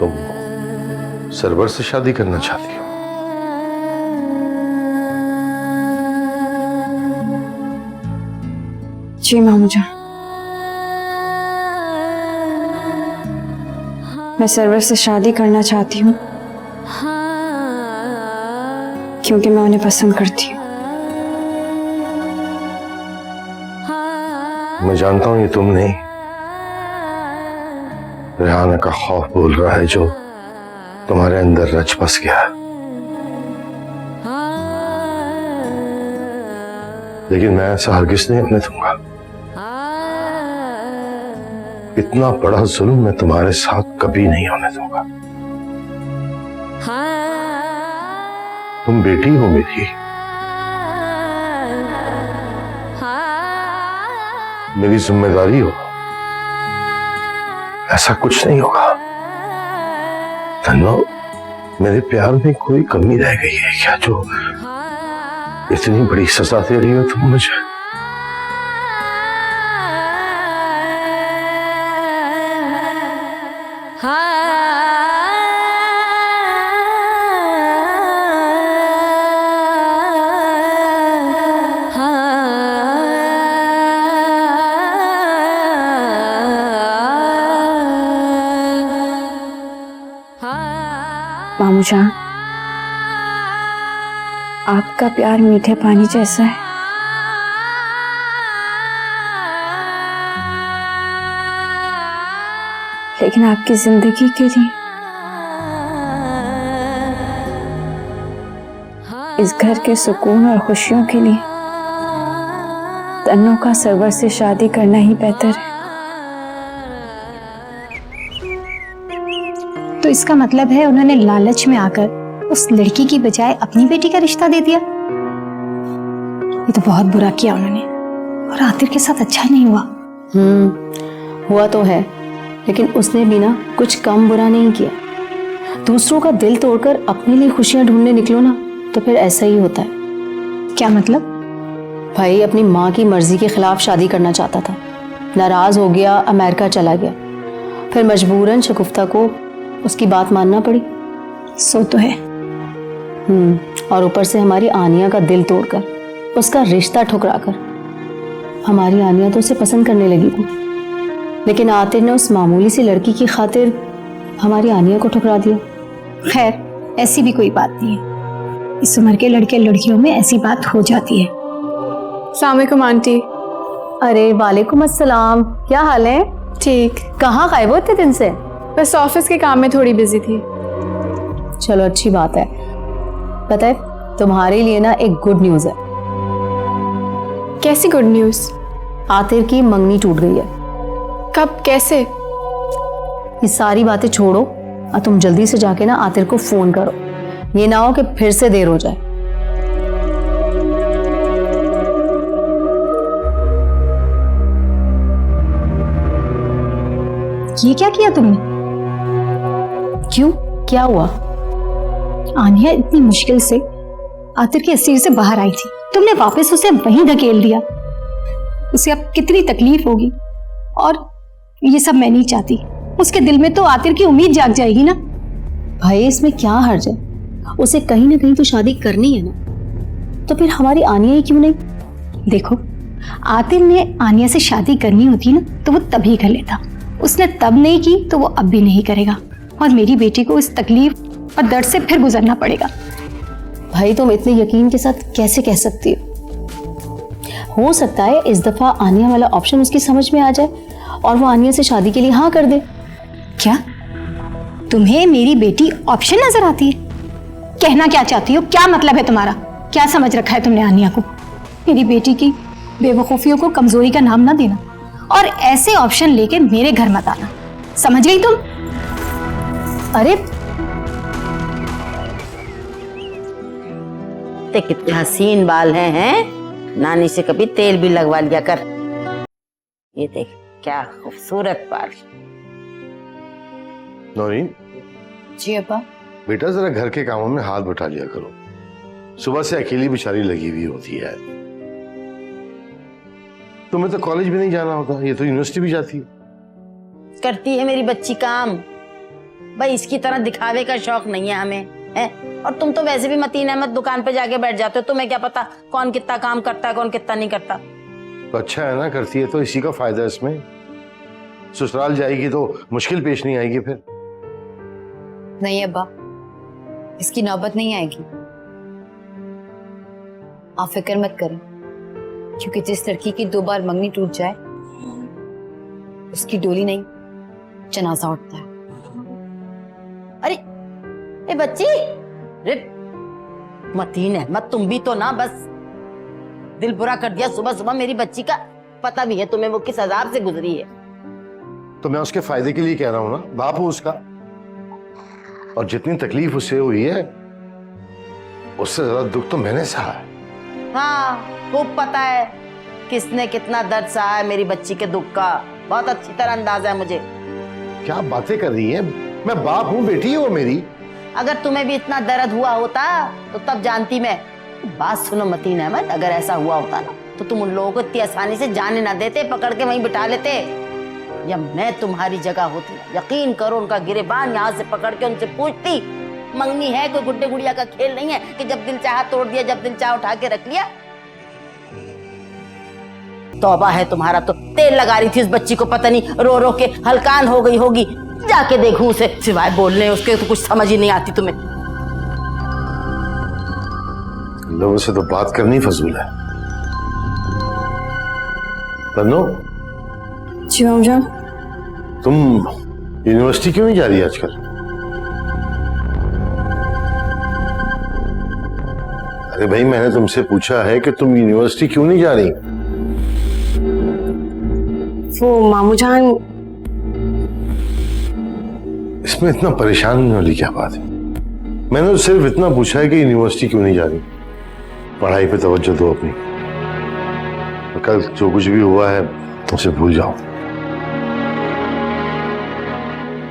तुम सरवर से शादी करना चाहती हो? जी मामू जान, मैं सरवर से शादी करना चाहती हूँ क्योंकि मैं उन्हें पसंद करती हूँ। मैं जानता हूं ये तुम नहीं, रेहाना का खौफ बोल रहा है जो तुम्हारे अंदर रच बस गया है। लेकिन मैं ऐसा हरगिज नहीं होने दूंगा। इतना बड़ा जुल्म मैं तुम्हारे साथ कभी नहीं होने दूंगा। तुम बेटी हो मेरी, मेरी जिम्मेदारी हो। ऐसा कुछ नहीं होगा। तन्नो, मेरे प्यार में कोई कमी रह गई है क्या जो इतनी बड़ी सजा दे रही हो तुम मुझे? मामू जान, आपका प्यार मीठे पानी जैसा है। लेकिन आपकी जिंदगी के लिए, इस घर के सुकून और खुशियों के लिए तन्नू का सरवर से शादी करना ही बेहतर है। तो इसका मतलब है उन्होंने लालच में आकर उस लड़की की बजाय अपनी बेटी का रिश्ता दे दिया। ये तो बहुत बुरा किया उन्होंने, और आतिर के साथ अच्छा नहीं हुआ। हुआ तो है, लेकिन उसने भी ना कुछ कम बुरा नहीं किया। दूसरों का दिल तोड़कर अपने लिए खुशियां ढूंढने निकलो ना, तो फिर ऐसा ही होता है। क्या मतलब? भाई अपनी माँ की मर्जी के खिलाफ शादी करना चाहता था, नाराज हो गया, अमेरिका चला गया। फिर मजबूरन शगुफ्ता को उसकी बात मानना पड़ी। सो तो है। और ऊपर से हमारी आनिया का दिल तोड़कर, उसका रिश्ता ठुकराकर हमारी आनिया तो उसे पसंद करने लगी थी। लेकिन आतिर ने उस मामूली सी लड़की की खातिर हमारी आनिया को ठुकरा दिया। खैर, ऐसी भी कोई बात नहीं है। इस उम्र के लड़के लड़कियों में ऐसी बात हो जाती है। अस्सलाम वालेकुम आंटी। अरे वालेकुम अस्सलाम, क्या हाल है? ठीक। कहाँ गायब हो इतने दिन से? बस ऑफिस के काम में थोड़ी बिजी थी। चलो अच्छी बात है। पता है तुम्हारे लिए ना एक गुड न्यूज है। कैसी गुड न्यूज? आतिर की मंगनी टूट गई है। कब, कैसे? ये सारी बातें छोड़ो और तुम जल्दी से जाके ना आतिर को फोन करो। ये ना हो कि फिर से देर हो जाए। ये क्या किया तुमने? क्यों, क्या हुआ? आनिया इतनी मुश्किल से आतिर की अस्सीर से बाहर आई थी, तुमने वापस उसे वहीं धकेल दिया। उसे अब कितनी तकलीफ होगी, और ये सब मैं नहीं चाहती। उसके दिल में तो आतिर की उम्मीद जाग जाएगी ना। भाई इसमें क्या हर्ज है? उसे कहीं ना कहीं तो शादी करनी है ना, तो फिर हमारी आनिया ही क्यों नहीं? देखो, आतिर ने आनिया से शादी करनी होती ना तो वो तभी कर लेता। उसने तब नहीं की तो वो अब भी नहीं करेगा, और मेरी बेटी को इस तकलीफ और दर्द से फिर गुजरना पड़ेगा। भाई तुम इतने यकीन के साथ कैसे कह सकती हो सकता है इस दफा आनिया वाला ऑप्शन उसकी समझ में आ जाए और वो आनिया से शादी के लिए हाँ कर दे। क्या तुम्हें मेरी बेटी ऑप्शन नजर आती है? कहना क्या चाहती हो? क्या मतलब है तुम्हारा? क्या समझ रखा है तुमने आनिया को? मेरी बेटी की बेवकूफियों को कमजोरी का नाम ना देना, और ऐसे ऑप्शन लेके मेरे घर मत आना। समझ गई तुम? अरे कितने हसीन बाल हैं? नानी से कभी तेल भी लगवा लिया कर। ये देख क्या खूबसूरत बाल। नौरीन, जी अब्बा। बेटा जरा घर के कामों में हाथ बटा लिया करो। सुबह से अकेली बेचारी लगी हुई होती है। तुम्हें तो कॉलेज भी नहीं जाना होता, ये तो यूनिवर्सिटी भी जाती है। करती है मेरी बच्ची काम। भाई इसकी तरह दिखावे का शौक नहीं है हमें, है? और तुम तो वैसे भी मतीन अहमद दुकान पे जाके बैठ जाते हो, तुम्हें क्या पता कौन कितना काम करता है कौन कितना नहीं करता। तो अच्छा है ना, करती है तो इसी का फायदा है इसमें। ससुराल जाएगी तो मुश्किल पेश नहीं आएगी फिर। नहीं अब्बा, इसकी नौबत नहीं आएगी, आप फिक्र मत करें, क्योंकि जिस लड़की की 2 बार मंगनी टूट जाए उसकी डोली नहीं जनाजा उठता है। अरे ए बच्ची, रे मतीन अहमद तुम भी तो ना बस दिल बुरा कर दिया सुबह सुबह मेरी बच्ची का। पता भी है तुम्हें वो किस अजाब से गुजरी है। तो मैं उसके फायदे के लिए कह रहा हूं ना, बाप हूं उसका, और जितनी तकलीफ उससे हुई है उससे ज्यादा दुख तो मैंने सहा है। हाँ खूब पता है किसने कितना दर्द सहा है मेरी बच्ची के दुख का, बहुत अच्छी तरह अंदाजा है मुझे। क्या बातें कर रही है, मैं बाप हूं, बेटी है वो मेरी। अगर तुम्हें भी इतना दर्द हुआ होता तो तब जानती मैं। बात सुनो मतीन अहमद, अगर ऐसा हुआ होता ना तो तुम उन लोगों को इतनी आसानी से जाने ना देते, पकड़ के वहीं बिठा लेते। या मैं तुम्हारी जगह होती, यकीन करो उनका गिरेबान यहाँ से पकड़ के उनसे पूछती, मंगनी है कोई गुड्डे गुड़िया का खेल नहीं है कि जब दिल चाहा तोड़ दिया, जब दिल चाहा उठा के रख लिया। तौबा है तुम्हारा तो, तेल लगा रही थी इस बच्ची को, पता नहीं रो रो के हलकान हो गई होगी। जाके देखूं उसे, सिवाय बोलने उसके तो कुछ समझ ही नहीं आती तुम्हें। लोगों से तो बात करनी फजूल है। तन्नो, जी मामूजान। तुम यूनिवर्सिटी क्यों नहीं जा रही आजकल? अरे भाई, मैंने तुमसे पूछा है कि तुम यूनिवर्सिटी क्यों नहीं जा रही? वो मामूजान, इसमें इतना परेशान होने वाली क्या बात है? मैंने तो सिर्फ इतना पूछा है कि यूनिवर्सिटी क्यों नहीं जा रही। पढ़ाई पे तवज्जो दो अपनी, तो कल जो कुछ भी हुआ है उसे भूल जाओ।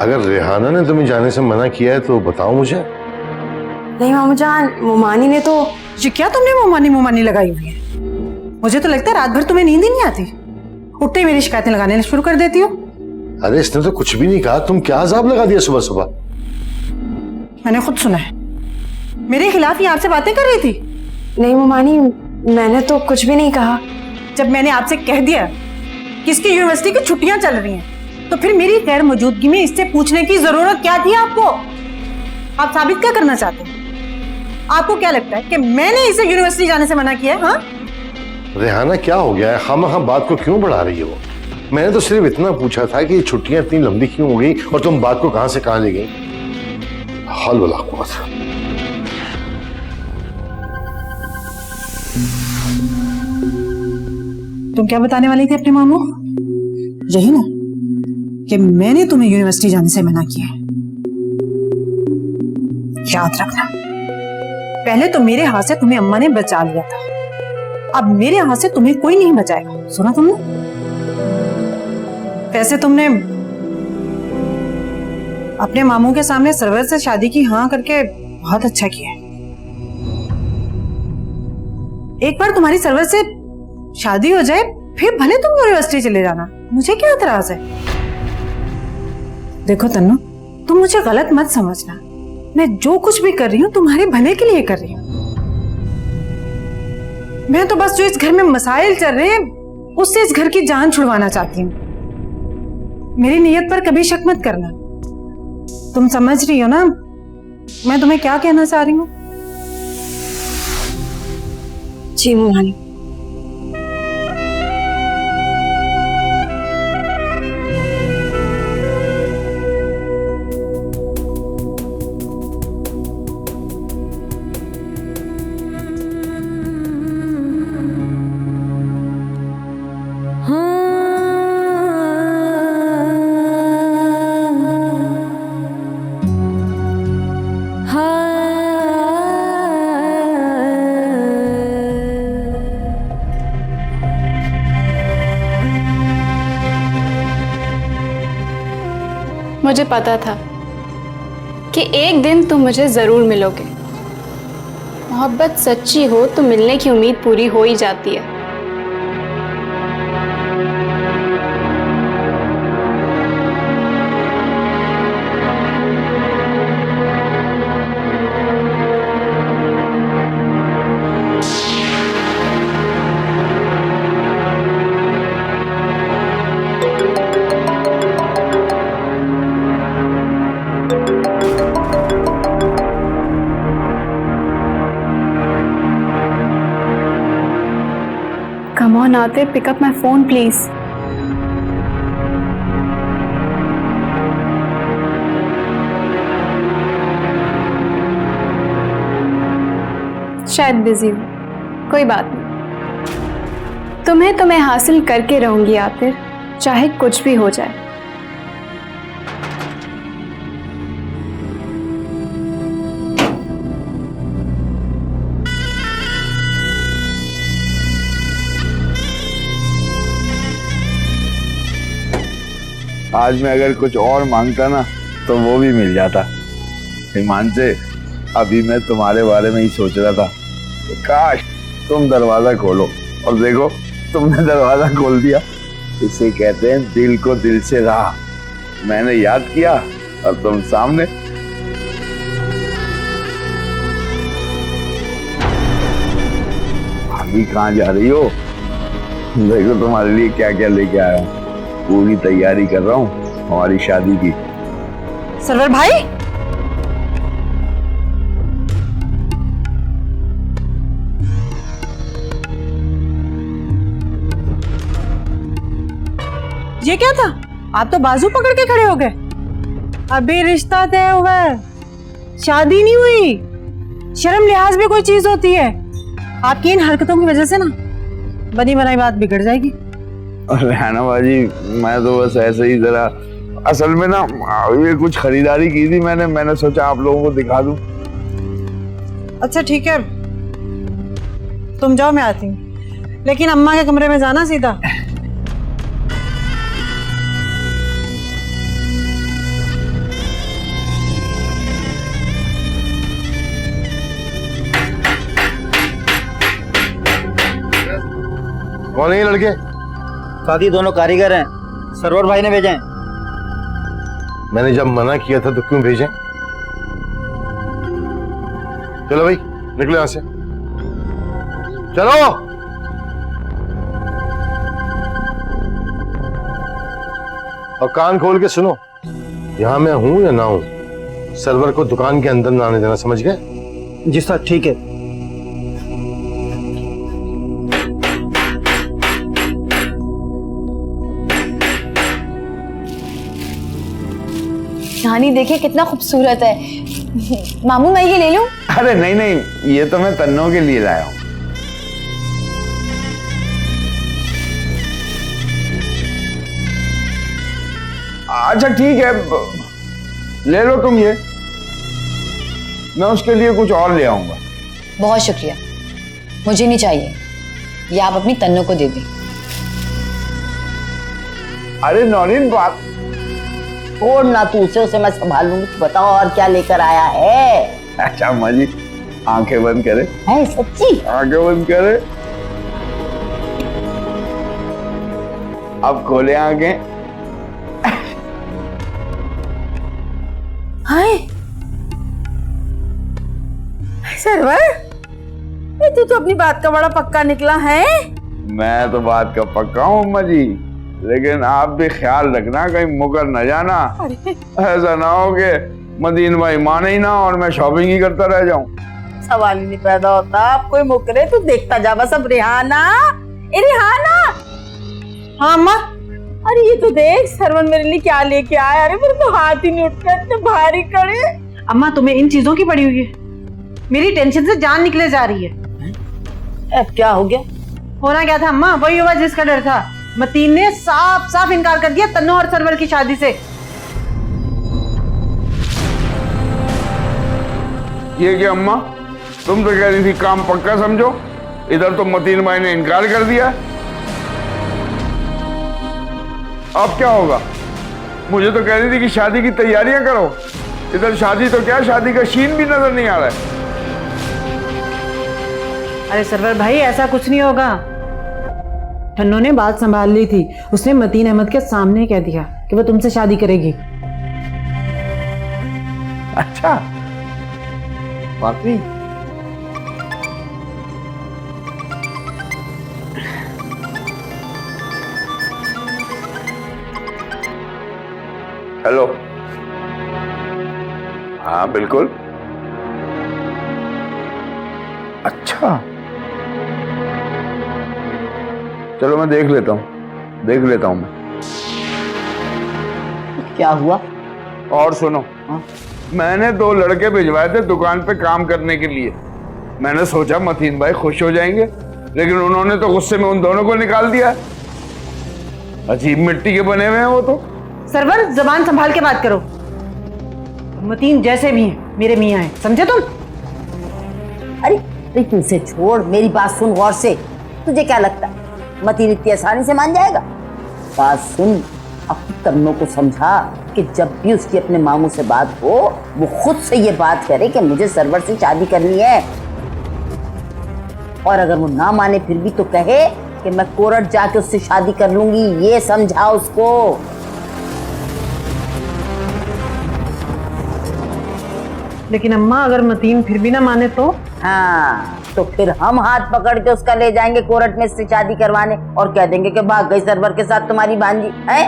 अगर रेहाना ने तुम्हें जाने से मना किया है तो बताओ मुझे। नहीं मामूजान, मोमानी ने तो। जी क्या तुमने मोमानी लगाई हुई है? मुझे तो लगता है रात भर तुम्हें नींद ही नहीं आती, उठते ही मेरी शिकायतें लगाने शुरू कर देती हो। अरे इसने तो कुछ भी नहीं कहा, तुम क्या अजाब लगा दिया सुबह सुबह? मैंने खुद सुना है, मेरे खिलाफ ही आपसे बातें कर रही थी। नहीं मोमानी, मैंने तो कुछ भी नहीं कहा। जब मैंने आपसे कह दिया कि इसकी यूनिवर्सिटी की छुट्टियां चल रही हैं, तो फिर मेरी गैर मौजूदगी में इससे पूछने की जरूरत क्या थी आपको? आप साबित क्या करना चाहते हैं? आपको क्या लगता है कि मैंने इसे यूनिवर्सिटी जाने से मना किया है? हाँ? रेहाना क्या हो गया है, खामखा बात को क्यों बढ़ा रही हो? मैंने तो सिर्फ इतना पूछा था कि छुट्टियां इतनी लंबी क्यों हो गई और तुम बात को कहां से कहां ले गई। हौल वला कुव्वत। तुम क्या बताने वाली थी अपने मामू? यही ना कि मैंने तुम्हें यूनिवर्सिटी जाने से मना किया है। याद रखना, पहले तो मेरे हाथ से तुम्हें अम्मा ने बचा लिया था, अब मेरे हाथ से तुम्हें कोई नहीं बचाएगा। सुना तुमने? वैसे तुमने अपने मामू के सामने सरवर से शादी की हाँ करके बहुत अच्छा किया। एक बार तुम्हारी सरवर से शादी हो जाए फिर भले तुम यूनिवर्सिटी चले जाना, मुझे क्या एतराज है। देखो तन्नू, तुम मुझे गलत मत समझना, मैं जो कुछ भी कर रही हूँ तुम्हारे भले के लिए कर रही हूँ। मैं तो बस जो इस घर में मसाइल चल रहे हैं उससे इस घर की जान छुड़वाना चाहती हूँ। मेरी नीयत पर कभी शक मत करना। तुम समझ रही हो ना मैं तुम्हें क्या कहना चाह रही हूँ? जी मोमानी। मुझे पता था कि एक दिन तुम मुझे जरूर मिलोगे। मोहब्बत सच्ची हो तो मिलने की उम्मीद पूरी हो ही जाती है। Come on, Atif, pick up my phone, please. शायद बिजी हूँ, कोई बात नहीं। तुम्हें तो मैं हासिल करके रहूंगी आतिफ, चाहे कुछ भी हो जाए। आज मैं अगर कुछ और मांगता ना तो वो भी मिल जाता। हिमांशु, अभी मैं तुम्हारे बारे में ही सोच रहा था, तो काश तुम दरवाजा खोलो, और देखो तुमने दरवाजा खोल दिया। इसे कहते हैं दिल को दिल से रहा। मैंने याद किया और तुम सामने। अभी कहाँ जा रही हो? देखो तुम्हारे लिए क्या क्या लेके आया हूँ। पूरी तैयारी कर रहा हूँ हमारी शादी की। सरवर भाई, ये क्या था? आप तो बाजू पकड़ के खड़े हो गए। अभी रिश्ता तय हुआ है, शादी नहीं हुई। शर्म लिहाज भी कोई चीज होती है। आपकी इन हरकतों की वजह से ना बनी बनाई बात बिगड़ जाएगी। रहना बाजी, मैं तो बस ऐसे ही जरा, असल में ना ये कुछ खरीदारी की थी मैंने सोचा आप लोगों को दिखा दूं। अच्छा ठीक है, तुम जाओ, मैं आती हूँ, लेकिन अम्मा के कमरे में जाना सीधा। कौन है ये लड़के? साथी दोनों कारीगर हैं, सरवर भाई ने भेजे हैं। मैंने जब मना किया था तो क्यों भेजे? चलो भाई, निकलो यहां से, चलो। और कान खोल के सुनो, यहां मैं हूं या ना हूं, सरवर को दुकान के अंदर ना आने देना, समझ गए? जी सर, ठीक है। कहानी देखिए कितना खूबसूरत है। मामू मैं ये ले लूं? अरे नहीं नहीं, ये तो मैं तन्नों के लिए लाया हूं। अच्छा ठीक है, ले लो तुम ये, मैं उसके लिए कुछ और ले आऊंगा। बहुत शुक्रिया, मुझे नहीं चाहिए, ये आप अपनी तन्नों को दे दें। अरे नौरीन, बात छोड़ ना तू उसे मैं संभाल लूंगी। तू बताओ और क्या लेकर आया है? अच्छा अम्मा जी, आंखें बंद करे। है सच्ची? आंखें बंद करे, अब खोले आंखें। हाय सरवर, तू तो अपनी बात का बड़ा पक्का निकला है। मैं तो बात का पक्का हूँ अम्मा जी, लेकिन आप भी ख्याल रखना कहीं मुकर न जाना। ऐसा ना हो कि मदीन भाई माने ही ना और मैं शॉपिंग ही करता रह जाऊं। सवाल ही नहीं पैदा होता। आप कोई मुकरे तू देखता जा बस। अब रिहाना, ए रिहाना। हाँ अम्मा। अरे ये तो देख सरवन मेरे लिए क्या लेके आया। अरे मेरे तो हाथ ही नहीं उठता, इतने भारी कड़े। अम्मा तुम्हें इन चीजों की पड़ी हुई है, मेरी टेंशन से जान निकले जा रही है। अब क्या हो गया? होना क्या था अम्मा, वही हुआ जिसका डर था। मतीन ने साफ साफ इनकार कर दिया तन्नो और सरवर की शादी से। ये क्या अम्मा, तुम तो कह रही थी काम पक्का समझो, इधर तो मतीन भाई ने इनकार कर दिया। अब क्या होगा? मुझे तो कह रही थी कि शादी की तैयारियां करो, इधर शादी तो क्या, शादी का शीन भी नजर नहीं आ रहा है। अरे सरवर भाई ऐसा कुछ नहीं होगा। तन्नो ने बात संभाल ली थी, उसने मतीन अहमद के सामने कह दिया कि वो तुमसे शादी करेगी। अच्छा वाकई? हेलो, हाँ बिल्कुल। अच्छा चलो मैं देख लेता हूँ मैं। क्या हुआ? और सुनो, मैंने 2 लड़के भिजवाए थे दुकान पे काम करने के लिए। मैंने सोचा मतीन भाई खुश हो जाएंगे, लेकिन उन्होंने तो गुस्से में उन दोनों को निकाल दिया। अजीब मिट्टी के बने हुए हैं वो तो। सरवर, जबान संभाल के बात करो। मतीन जैसे भी हैं मेरे मियाँ हैं, समझे तुम? अरे तू उसे छोड़, मेरी बात सुन गौर से। तुझे क्या लगता है मतीन इतनी आसानी से मान जाएगा? बात सुन, अपनी तन्नों को समझा कि जब भी उसकी अपने मामू से बात हो वो खुद से ये बात करे कि मुझे सरवर से शादी करनी है। और अगर वो ना माने फिर भी तो कहे कि मैं कोर्ट जाके उससे शादी कर लूंगी। ये समझा उसको। लेकिन अम्मा, अगर मतीन फिर भी ना माने तो? हाँ, तो फिर हम हाथ पकड़ के उसका ले जाएंगे कोर्ट में इससे शादी करवाने और कह देंगे कि भाग गई सरवर के साथ तुम्हारी भांजी है।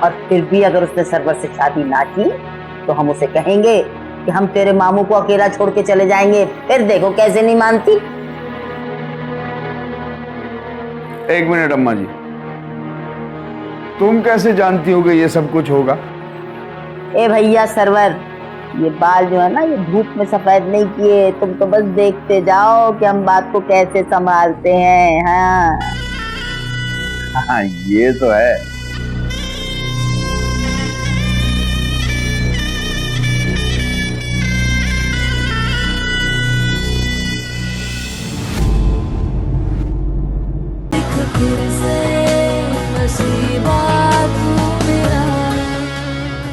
और फिर भी अगर उसने सरवर से शादी ना की तो हम उसे कहेंगे कि हम तेरे मामू को अकेला छोड़ के चले जाएंगे। फिर देखो कैसे नहीं मानती। 1 मिनट अम्मा जी, तुम कैसे जानती हो कि ये सब कुछ होगा? ए भैया सरवर, ये बाल जो है ना ये धूप में सफेद नहीं किए। तुम तो बस देखते जाओ कि हम बात को कैसे संभालते हैं। हाँ हाँ, ये तो है।